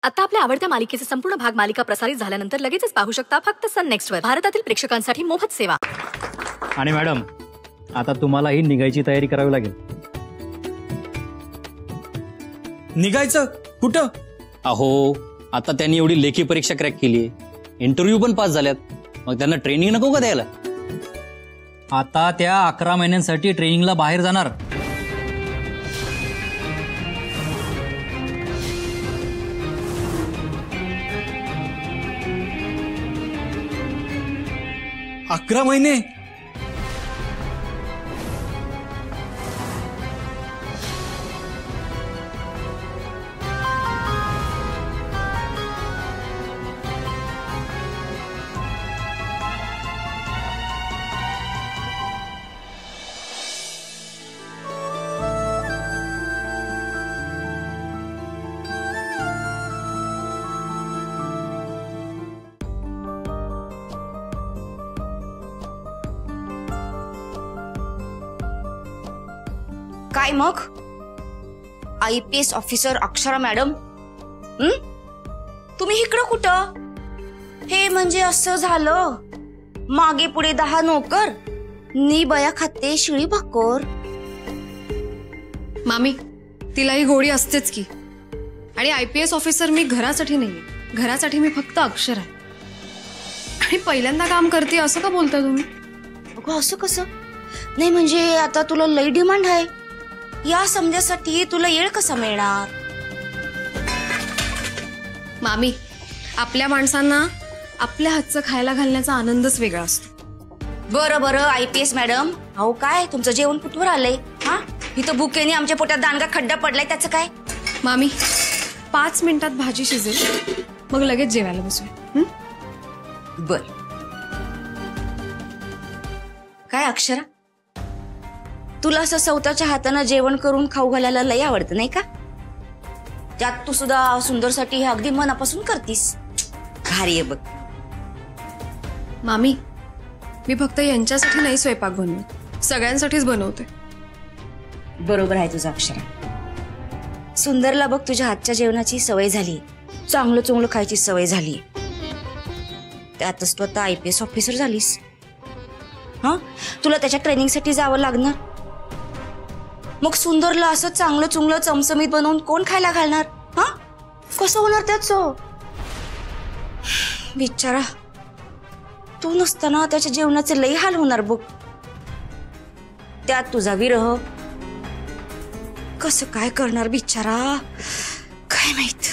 आता आपल्या आवडत्या मालिकेचे संपूर्ण भाग मालिका प्रसारित झाल्यानंतर लगेचच पाहू शकता फक्त सन नेक्स्ट वर. भारतातील प्रेक्षकांसाठी मोफत सेवा. आणि मॅडम, आता तुम्हालाही निघायची तयारी करावी लागेल. निघायचं कुठं? अहो, आता त्यांनी एवढी लेखी परीक्षा क्रॅक केली, इंटरव्ह्यू पण पास झाल्यात, मग त्यांना ट्रेनिंग नको का द्यायला? आता त्या 11 महिन्यांसाठी ट्रेनिंगला बाहेर जाणार. अकरा महिने? काय मग IPS ऑफिसर अक्षरा मॅडम, तुम्ही इकडं कुठं? हे म्हणजे असं झालं, मागे पुढे 10 नोकर, नी बया खाते शिळी भाकर. मामी, तिलाही गोडी असतेच की. आणि IPS ऑफिसर मी घरासाठी नाहीये, घरासाठी मी फक्त अक्षर आहे. आणि पहिल्यांदा काम करते असं का बोलता तुम्ही? अगं असं कसं? नाही म्हणजे आता तुला लई डिमांड आहे, या समजासाठी तुला येळ कसा मिळणार? मामी, आपल्या माणसांना आपल्या हातचं खायला घालण्याचा आनंदच वेगळा असतो. बरं बरं IPS मॅडम, अहो काय तुमचं जेवण कुठवर आलंय? हा, इथं भुकेने आमच्या पोटात दांडगा खड्डा पडलाय, त्याचं काय? मामी, 5 मिनिटात भाजी शिजेल, मग लगेच जेवायला बसूया. बर. काय अक्षरा, तुला असं स्वतःच्या हाताने जेवण करून खाऊ घालायला लय आवडतं नाही का? त्यात तू सुद्धा सुंदरसाठी हे अगदी मनापासून करतीस. भारी आहे बघ. मामी, मी फक्त यांच्यासाठी नाही स्वयंपाक बनवत, सगळ्यांसाठीच बनवते. बरोबर आहे तुझं अक्षरा. सुंदरला बघ तुझ्या हातच्या जेवणाची सवय झाली, चांगलं चोंगलं खायची सवय झाली. त्यातच तू आता IPS ऑफिसर झालीस. हा, तुला त्याच्या ट्रेनिंगसाठी जावं लागणार. मग सुंदरला असं चांगलं चुंगलं चमचमीत बनवून कोण खायला घालणार? हा, कसं होणार त्याचं? बिचारा, तू नसताना त्याच्या जेवणाचे लई हाल होणार बघ. त्यात तुझा विरह, कसं काय करणार बिचारा, काय माहित.